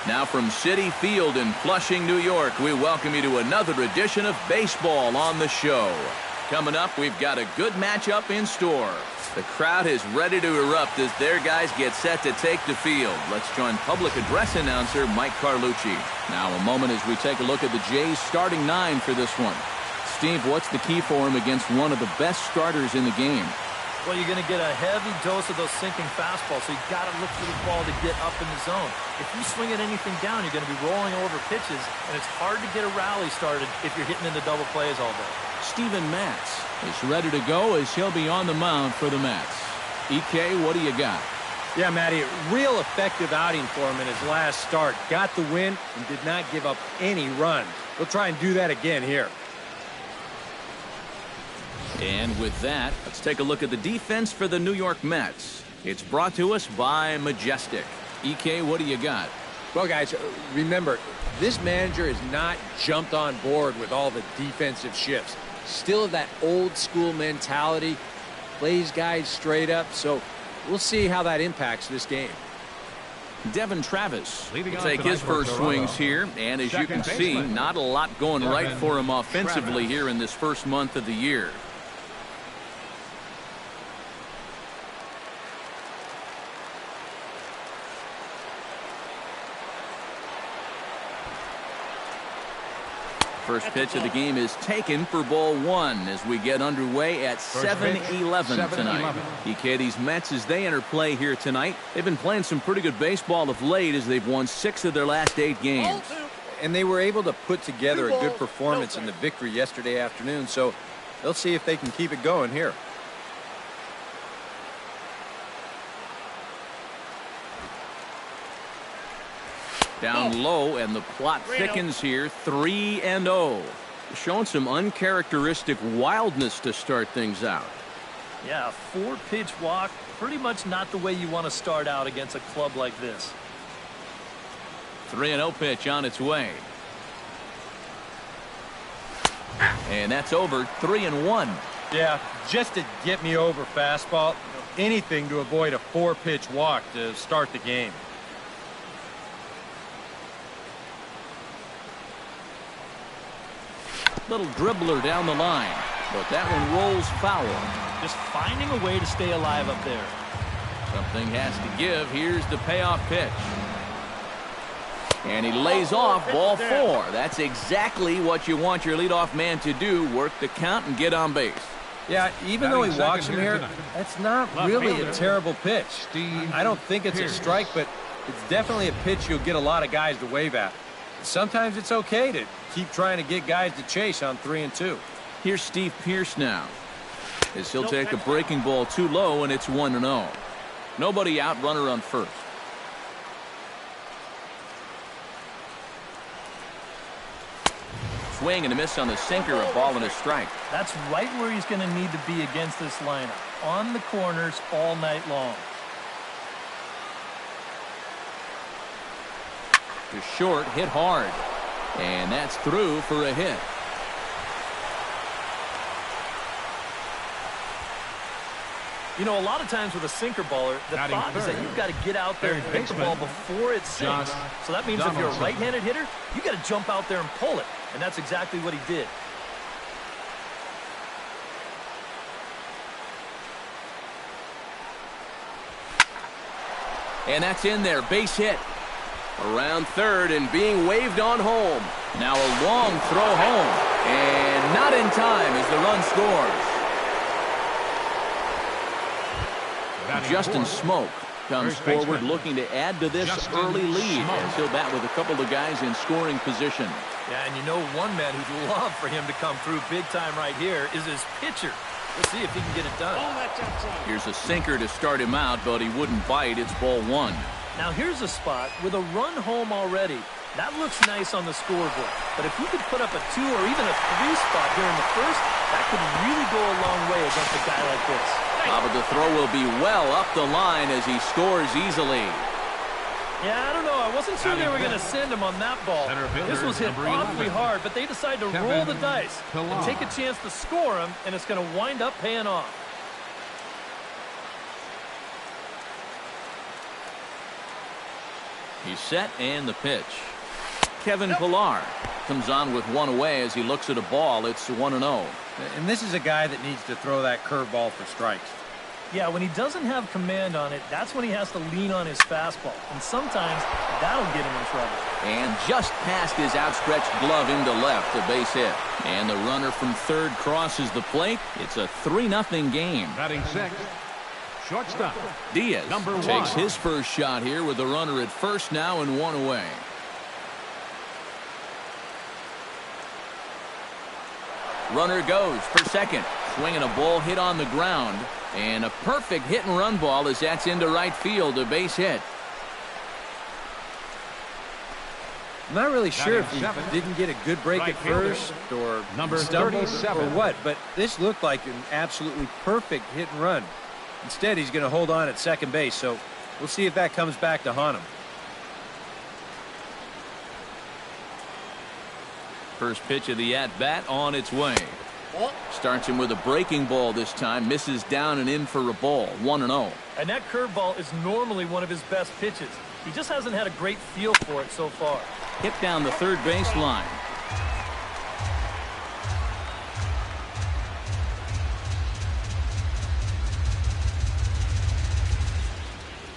Now from Citi Field in Flushing, New York, we welcome you to another edition of Baseball on the Show. Coming up, we've got a good matchup in store. The crowd is ready to erupt as their guys get set to take the field. Let's join public address announcer Mike Carlucci. Now a moment as we take a look at the Jays starting nine for this one. Steve, what's the key for him against one of the best starters in the game? Well, you're going to get a heavy dose of those sinking fastballs, so you've got to look for the ball to get up in the zone. If you swing at anything down, you're going to be rolling over pitches, and it's hard to get a rally started if you're hitting into double plays all day. Steven Matz is ready to go as he'll be on the mound for the Mets. EK, what do you got? Yeah, Matty, real effective outing for him in his last start. Got the win and did not give up any runs. We'll try and do that again here. And with that, let's take a look at the defense for the New York Mets. It's brought to us by Majestic. EK, what do you got? Well, guys, remember, this manager has not jumped on board with all the defensive shifts. Still that old school mentality, plays guys straight up, so we'll see how that impacts this game. Devin Travis will take his first swings here, and as you can see, not a lot going right for him offensively here in this first month of the year. First pitch of the game is taken for ball one as we get underway at 7-11 tonight. EK, these Mets, as they enter play here tonight, they've been playing some pretty good baseball of late as they've won 6 of their last 8 games. And they were able to put together a good performance in the victory yesterday afternoon, so they'll see if they can keep it going here. Down low, and the plot thickens here. 3-0. Showing some uncharacteristic wildness to start things out. Yeah, 4-pitch walk, pretty much not the way you want to start out against a club like this. 3-0 pitch on its way. And that's over. 3-1. Yeah, just to get me over fastball. Anything to avoid a 4-pitch walk to start the game. Little dribbler down the line, but that one rolls foul. Just finding a way to stay alive up there. Something has to give. Here's the payoff pitch. And he lays off ball 4. That's exactly what you want your leadoff man to do, work the count and get on base. Yeah, even though he walks him here, that's not really a terrible pitch. I don't think it's a strike, but it's definitely a pitch you'll get a lot of guys to wave at. Sometimes it's okay to keep trying to get guys to chase on 3-2. Here's Steve Pearce now, as he'll take a breaking ball too low, and it's 1-0. Nobody out, runner on first. Swing and a miss on the sinker, a ball and a strike. That's right where he's going to need to be against this lineup. On the corners all night long. to short, hit hard. And that's through for a hit. You know, a lot of times with a sinker baller, the thought is that you've got to get out there and hit the ball before it sinks. So that means if you're a right-handed hitter, you got to jump out there and pull it. And that's exactly what he did. And that's in there. Base hit. Around third and being waved on home. Now a long throw home. And not in time as the run scores. Justin Smoke comes forward looking to add to this early lead as he'll bat with a couple of guys in scoring position. Yeah, and you know one man who'd love for him to come through big time right here is his pitcher. Let's see if he can get it done. Here's a sinker to start him out, but he wouldn't bite. It's ball one. Now here's a spot with a run home already. That looks nice on the scoreboard. But if you could put up a 2 or even a 3 spot here in the first, that could really go a long way against a guy like this. But the throw will be well up the line as he scores easily. Yeah, I don't know. I wasn't sure they were going to send him on that ball. This was hit awfully hard, but they decided to roll the dice and take a chance to score him, and it's going to wind up paying off. He's set and the pitch. Kevin Pillar comes on with one away as he looks at a ball. It's 1-0. And this is a guy that needs to throw that curveball for strikes. Yeah, when he doesn't have command on it, that's when he has to lean on his fastball. And sometimes that'll get him in trouble. And just past his outstretched glove into left, a base hit. And the runner from third crosses the plate. It's a 3-0 game. Batting sixth, shortstop Diaz takes one. his first shot here with the runner at first now and one away. Runner goes for second. Swinging a ball hit on the ground. And a perfect hit and run ball as that's into right field, a base hit. I'm not really sure if he didn't get a good break at first or stumbled or what, but this looked like an absolutely perfect hit and run. Instead, he's going to hold on at second base, so we'll see if that comes back to haunt him. First pitch of the at-bat on its way. Starts him with a breaking ball this time. Misses down and in for a ball. 1-0. And that curveball is normally one of his best pitches. He just hasn't had a great feel for it so far. Hit down the third base line.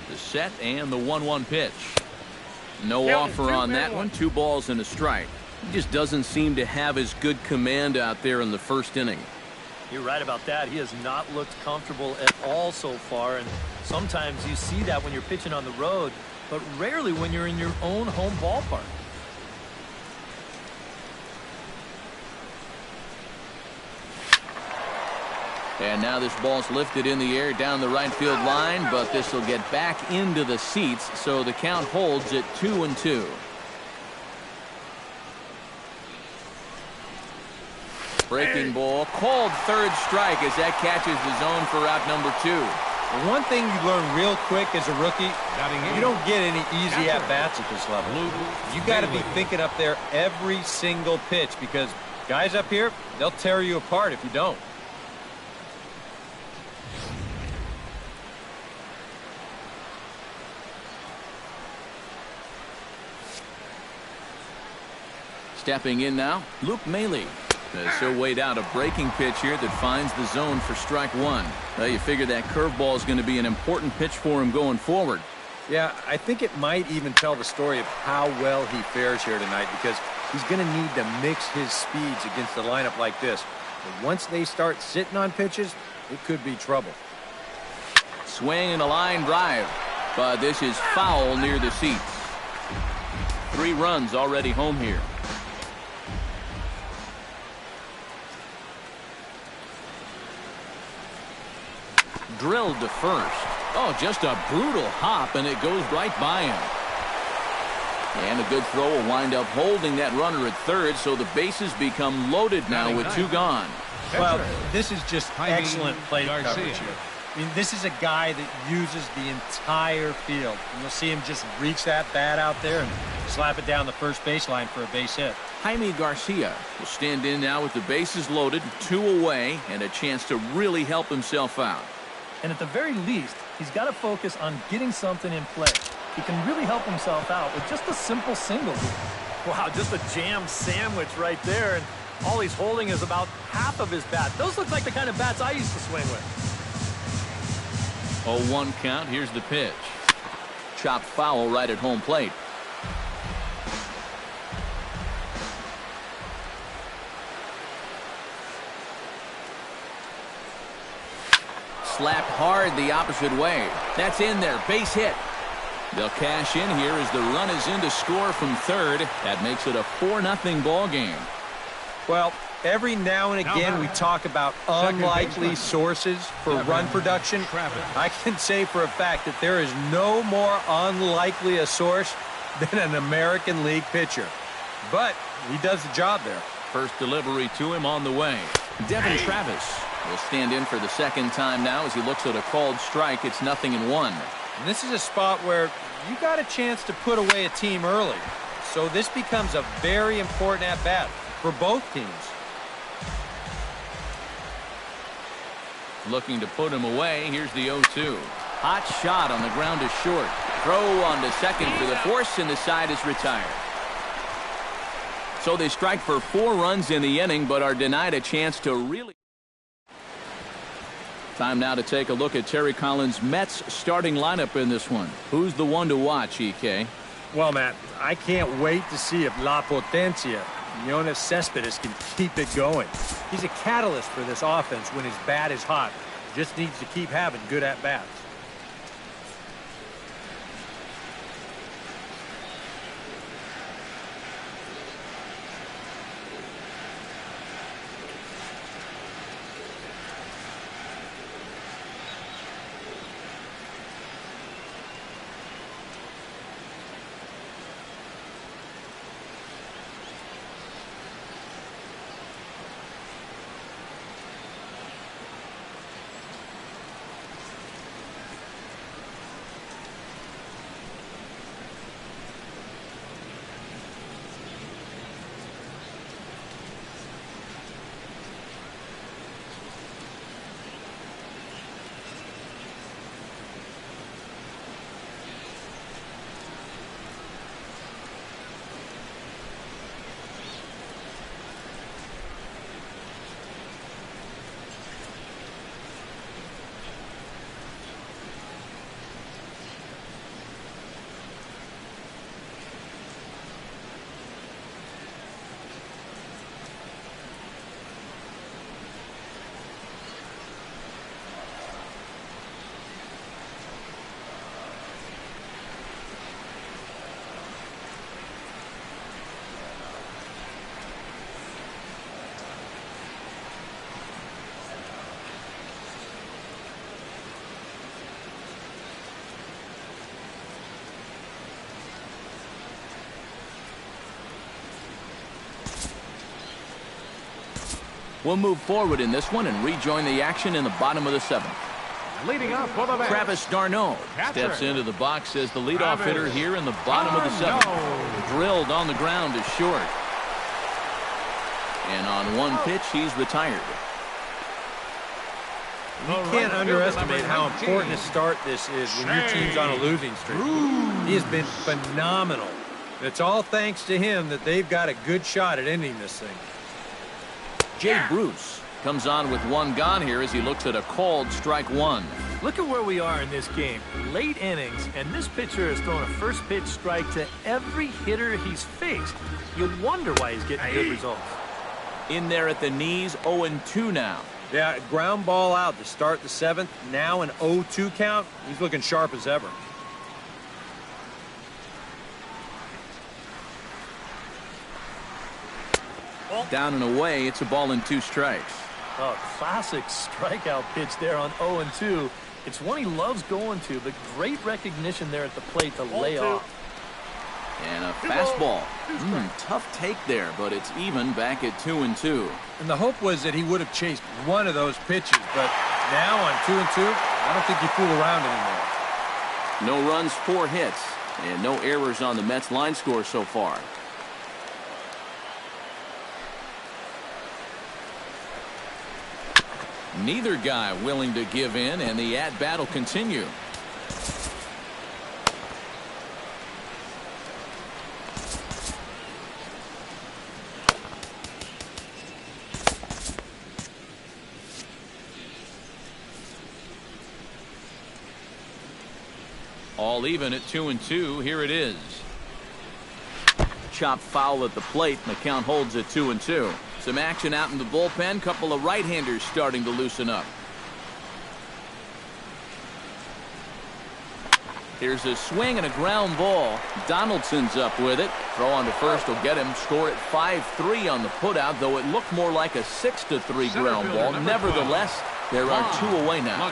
The set and the 1-1 pitch. No offer on that one. 2 balls and a strike. He just doesn't seem to have as good command out there in the first inning. You're right about that. He has not looked comfortable at all so far, and sometimes you see that when you're pitching on the road, but rarely when you're in your own home ballpark. And now this ball's lifted in the air down the right field line, but this will get back into the seats, so the count holds at 2-2. Breaking ball, called third strike as that catches the zone for out number 2. Well, one thing you learn real quick as a rookie, you don't get any easy at-bats at this level. You got to be thinking up there every single pitch because guys up here, they'll tear you apart if you don't. Stepping in now, Luke Maile. As he'll wait out a breaking pitch here that finds the zone for strike 1. Well, you figure that curveball is going to be an important pitch for him going forward. Yeah, I think it might even tell the story of how well he fares here tonight because he's going to need to mix his speeds against a lineup like this. But once they start sitting on pitches, it could be trouble. Swing and a line drive, but this is foul near the seats. 3 runs already home here. Drilled to first. Oh, just a brutal hop, and it goes right by him. And a good throw will wind up holding that runner at third, so the bases become loaded now with 2 gone. Well, this is just excellent plate coverage here. I mean, this is a guy that uses the entire field. And you'll see him just reach that bat out there and Slap it down the first baseline for a base hit. Jaime Garcia will stand in now with the bases loaded, 2 away, and a chance to really help himself out. And at the very least, he's got to focus on getting something in play. He can really help himself out with just a simple single. Wow, just a jam sandwich right there, and all he's holding is about half of his bat. Those look like the kind of bats I used to swing with. 0-1 count. Here's the pitch. Chopped foul right at home plate. Slapped hard the opposite way. That's in there. Base hit. They'll cash in here as the run is in to score from third. That makes it a 4-0 ball game. Well, every now and again we talk about unlikely sources for run production. I can say for a fact that there is no more unlikely a source than an American League pitcher. But he does the job there. First delivery to him on the way. Devin Travis will stand in for the second time now as he looks at a called strike. It's 0-1. And this is a spot where you got a chance to put away a team early. So this becomes a very important at-bat for both teams. Looking to put him away. Here's the 0-2. Hot shot on the ground is short. Throw on to second for the force, and the side is retired. So they strike for 4 runs in the inning, but are denied a chance to really. Time now to take a look at Terry Collins' Mets starting lineup in this one. Who's the one to watch, EK? Well, Matt, I can't wait to see if La Potencia, Yoenis Cespedes, can keep it going. He's a catalyst for this offense when his bat is hot. Just needs to keep having good at-bats. We'll move forward in this one and rejoin the action in the bottom of the 7th. Leading up for the Mets, Travis d'Arnaud steps into the box as the leadoff hitter here in the bottom of the 7th. Drilled on the ground is short. And on one pitch, he's retired. You can't underestimate how important a start this is when your team's on a losing streak. He has been phenomenal. It's all thanks to him that they've got a good shot at ending this thing. Jay Bruce comes on with 1 gone here as he looks at a called strike 1. Look at where we are in this game. Late innings, and this pitcher has thrown a first pitch strike to every hitter he's faced. You wonder why he's getting good results. In there at the knees, 0-2 now. Yeah, ground ball out to start the 7th. Now an 0-2 count. He's looking sharp as ever. Down and away, it's a ball and 2 strikes. Oh, classic strikeout pitch there on 0-2. It's one he loves going to, but great recognition there at the plate to lay off. And a fastball. Tough take there, but it's even back at 2-2. And the hope was that he would have chased one of those pitches, but now on 2-2, I don't think you fool around anymore. No runs, 4 hits. And no errors on the Mets line score so far. Neither guy willing to give in, and the at-bat will continue. All even at 2-2. Here it is. Chop foul at the plate, and the count holds at 2-2. Some action out in the bullpen. Couple of right-handers starting to loosen up. Here's a swing and a ground ball. Donaldson's up with it. Throw on to first will get him. Score at 5-3 on the putout, though it looked more like a 6-3 ground ball. Nevertheless, there are 2 away now.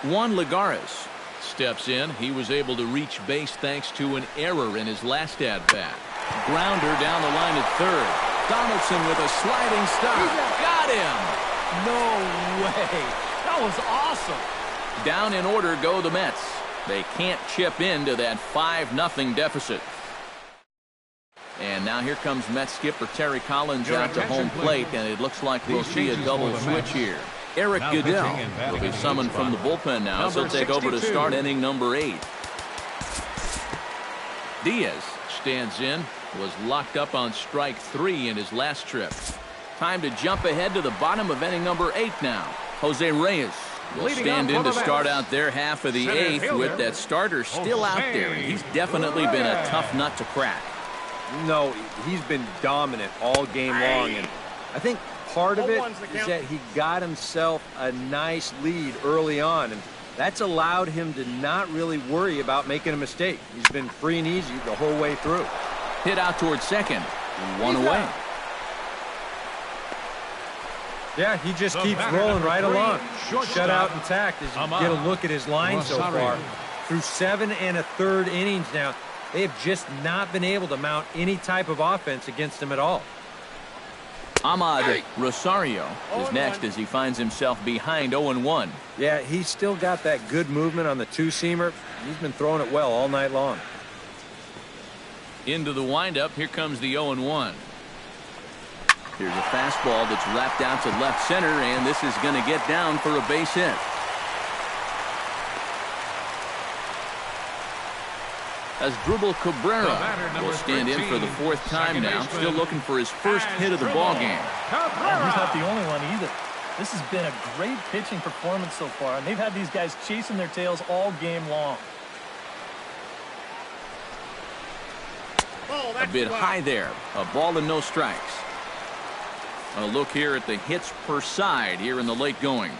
Juan Lagares steps in. He was able to reach base thanks to an error in his last at-bat. Grounder down the line at third. Donaldson with a sliding stop. Got him! No way. That was awesome. Down in order go the Mets. They can't chip into that 5-0 deficit. And now here comes Mets skipper Terry Collins out to home plate, and it looks like we'll see a double switch here. Eric Goodell will be summoned from the bullpen now, so he'll take over to start inning number 8. Diaz stands in. Was locked up on strike 3 in his last trip. Time to jump ahead to the bottom of inning number 8 now. Jose Reyes will stand in to start out their half of the 8th with that starter still out there. And he's definitely been a tough nut to crack. No, he's been dominant all game long, and I think part of it is that he got himself a nice lead early on, and that's allowed him to not really worry about making a mistake. He's been free and easy the whole way through. Hit out towards second. 1 away. Yeah, he just keeps rolling right along. Shut out intact as you get a look at his line so far. Through 7 1/3 innings now, they have just not been able to mount any type of offense against him at all. Ahmad Rosario is next as he finds himself behind 0-1. Yeah, he's still got that good movement on the two-seamer. He's been throwing it well all night long. Into the windup. Here comes the 0-1. Here's a fastball that's wrapped out to left center, and this is going to get down for a base hit. Asdrubal Cabrera will stand in for the 4th time now, still looking for his first hit of the ballgame. And he's not the only one either. This has been a great pitching performance so far, and they've had these guys chasing their tails all game long. A bit high there. A ball and no strikes. A look here at the hits per side here in the late going.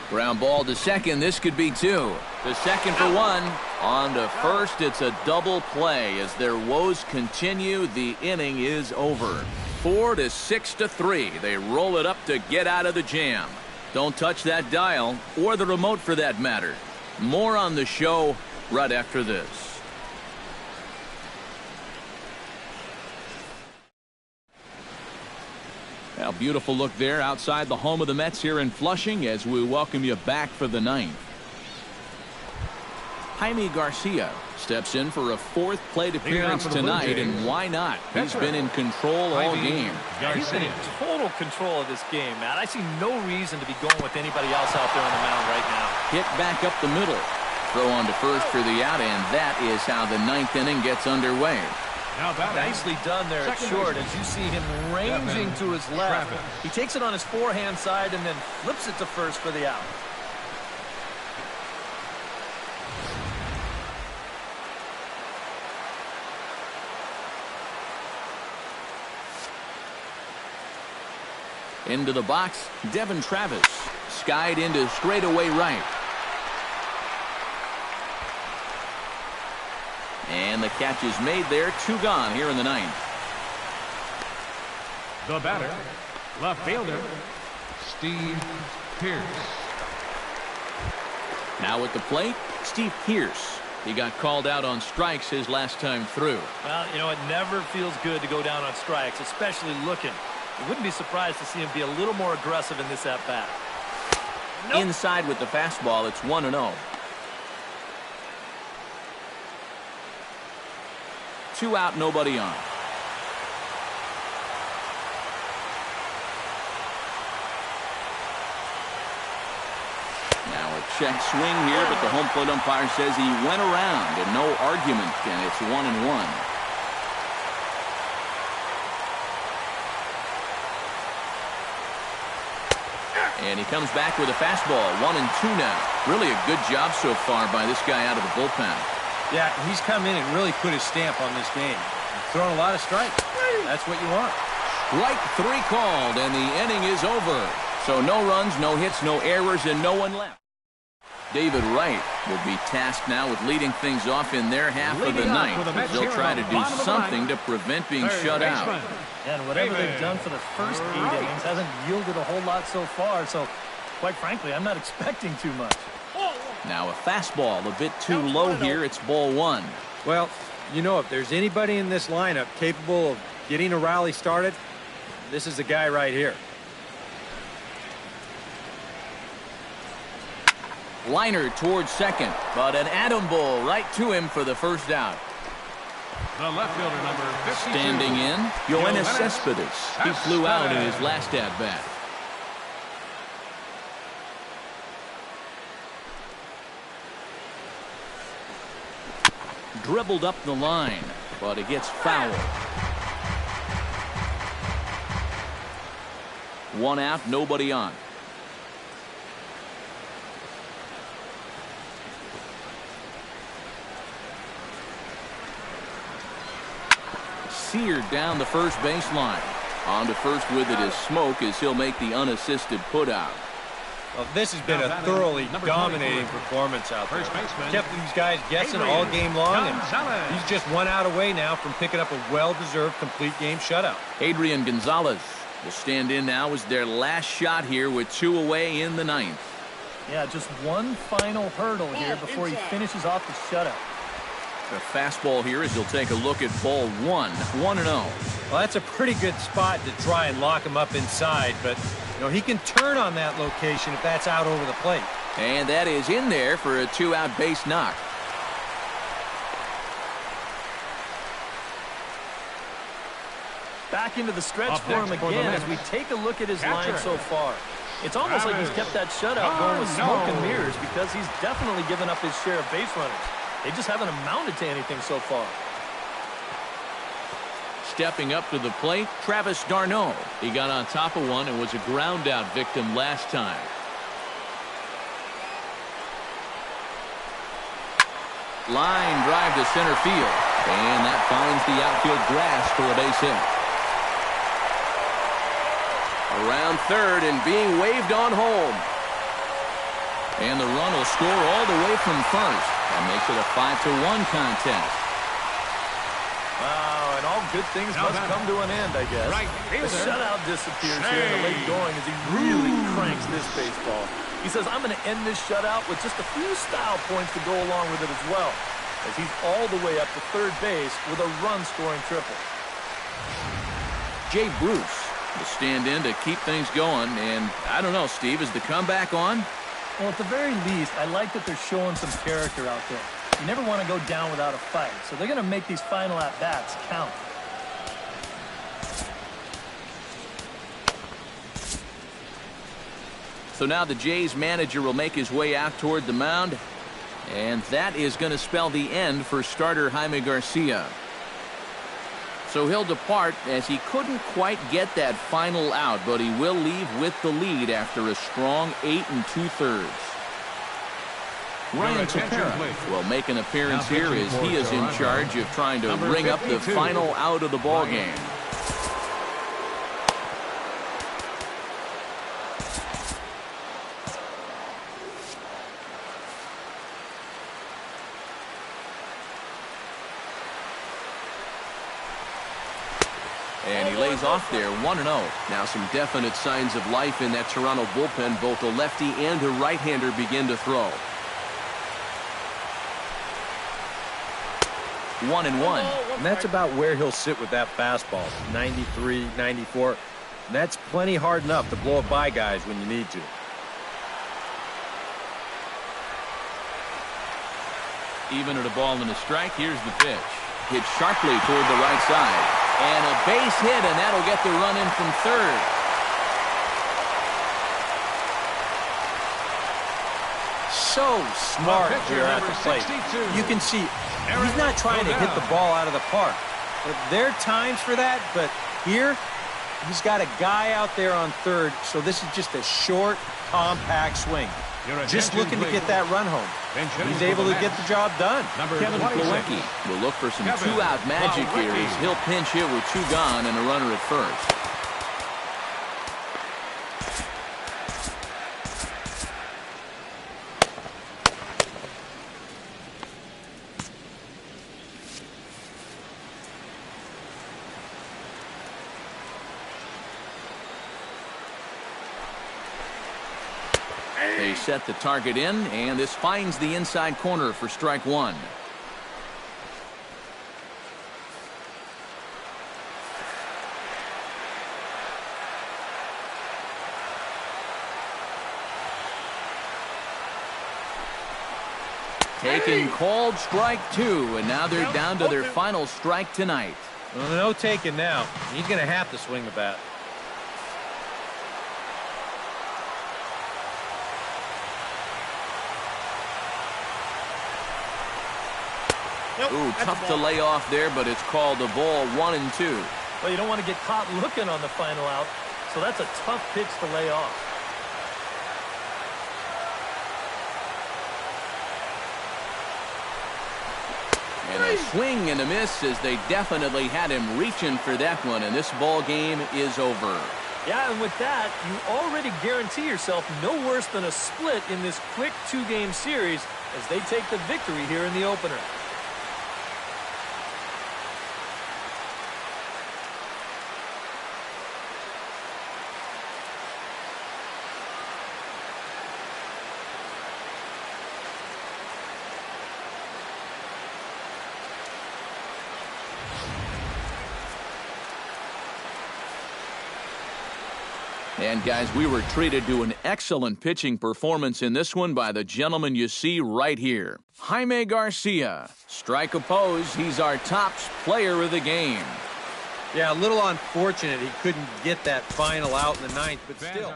Ground ball to second. This could be 2. The second for 1. On to first. It's a double play as their woes continue. The inning is over. 4-6-3. They roll it up to get out of the jam. Don't touch that dial, or the remote for that matter. More on the show right after this. A beautiful look there outside the home of the Mets here in Flushing as we welcome you back for the 9th. Jaime Garcia steps in for a 4th plate appearance tonight, and why not? He's been in control all game. He's been in total control of this game, Matt. I see no reason to be going with anybody else out there on the mound right now. Hit back up the middle. Throw on to first for the out, and that is how the 9th inning gets underway. Nicely done there at short as you see him ranging to his left. He takes it on his forehand side and then flips it to first for the out. Into the box, Devin Travis. Skied into straightaway right. And the catch is made there. 2 gone here in the 9th. The batter, left fielder, Steve Pearce. Now at the plate, Steve Pearce. He got called out on strikes his last time through. Well, you know, it never feels good to go down on strikes, especially looking. You wouldn't be surprised to see him be a little more aggressive in this at-bat. Nope. Inside with the fastball, it's 1-0. Two out, nobody on. Now a check swing here, but the home plate umpire says he went around and no argument, and it's 1-1. And he comes back with a fastball, 1-2 now. Really a good job so far by this guy out of the bullpen. Yeah, he's come in and really put his stamp on this game. He's thrown a lot of strikes. That's what you want. Strike three called, and the inning is over. So no runs, no hits, no errors, and no one left. David Wright will be tasked now with leading things off in their half of the ninth. They'll try to do something to prevent being shut out. And whatever they've done for the first 8 innings hasn't yielded a whole lot so far. So, quite frankly, I'm not expecting too much. Now a fastball a bit too low here. It's ball one. Well, you know, if there's anybody in this lineup capable of getting a rally started, this is the guy right here. Liner towards second, but an atom ball right to him for the first out. The left fielder, number 52. Standing in, Yoenis Cespedes. He flew out in his last at-bat. Dribbled up the line, but it gets fouled. One out, nobody on. Seared down the first baseline. On to first with it is Smoke as he'll make the unassisted putout. Well, this has been a thoroughly dominating performance out there. Kept these guys guessing all game long, and he's just 1 out away now from picking up a well-deserved complete game shutout. Adrian Gonzalez will stand in now as their last shot here with 2 away in the ninth. Yeah, just one final hurdle here before he finishes off the shutout. The fastball here as he'll take a look at ball one. 1-0. Well, that's a pretty good spot to try and lock him up inside, but you know, he can turn on that location if that's out over the plate. And that is in there for a 2-out base knock. Back into the stretch for him again as we take a look at his line so far. It's almost like he's kept that shutout going with smoke and mirrors because he's definitely given up his share of base runners. They just haven't amounted to anything so far. Stepping up to the plate, Travis d'Arnaud. He got on top of one and was a ground out victim last time. Line drive to center field. And that finds the outfield grass for a base hit. Around third and being waved on home. And the run will score all the way from first. That makes it a 5-1 contest. Wow, and all good things must come to an end, I guess. The shutout disappears here in the late going as he really cranks this baseball. He says, I'm going to end this shutout with just a few style points to go along with it as well, as he's all the way up to third base with a run-scoring triple. Jay Bruce will stand in to keep things going, and I don't know, Steve, is the comeback on? Well, at the very least, I like that they're showing some character out there. You never want to go down without a fight, so they're going to make these final at-bats count. So now the Jays manager will make his way out toward the mound, and that is going to spell the end for starter Jaime Garcia. So he'll depart as he couldn't quite get that final out, but he will leave with the lead after a strong 8 2/3. Ryan Tepera will make an appearance here as he is in charge of trying to ring up the final out of the ball game. And he lays off there, 1-0. Now some definite signs of life in that Toronto bullpen. Both a lefty and a right-hander begin to throw. 1-1. And that's about where he'll sit with that fastball, 93, 94. And that's plenty hard enough to blow it by guys when you need to. Even at a ball and a strike, here's the pitch. Hit sharply toward the right side. And a base hit, and that'll get the run in from third. So smart here at the plate. You can see he's not trying to hit the ball out of the park. But there are times for that, but here he's got a guy out there on third, so this is just a short, compact swing. Just looking to get that run home. He's able to get the job done. Kevin Plawecki will look for some two-out magic here as he'll pinch hit with two gone and a runner at first. They set the target in, and this finds the inside corner for strike one. Taking called strike two, and now they're down to their final strike tonight. Well, no taking now. He's going to have to swing the bat. Ooh, tough to lay off there, but it's called a ball 1-2. Well, you don't want to get caught looking on the final out, so that's a tough pitch to lay off. And a swing and a miss as they definitely had him reaching for that one, and this ball game is over. Yeah, and with that, you already guarantee yourself no worse than a split in this quick two-game series as they take the victory here in the opener. And guys, we were treated to an excellent pitching performance in this one by the gentleman you see right here. Jaime Garcia. Strike opposed. He's our top player of the game. Yeah, a little unfortunate he couldn't get that final out in the ninth, but still.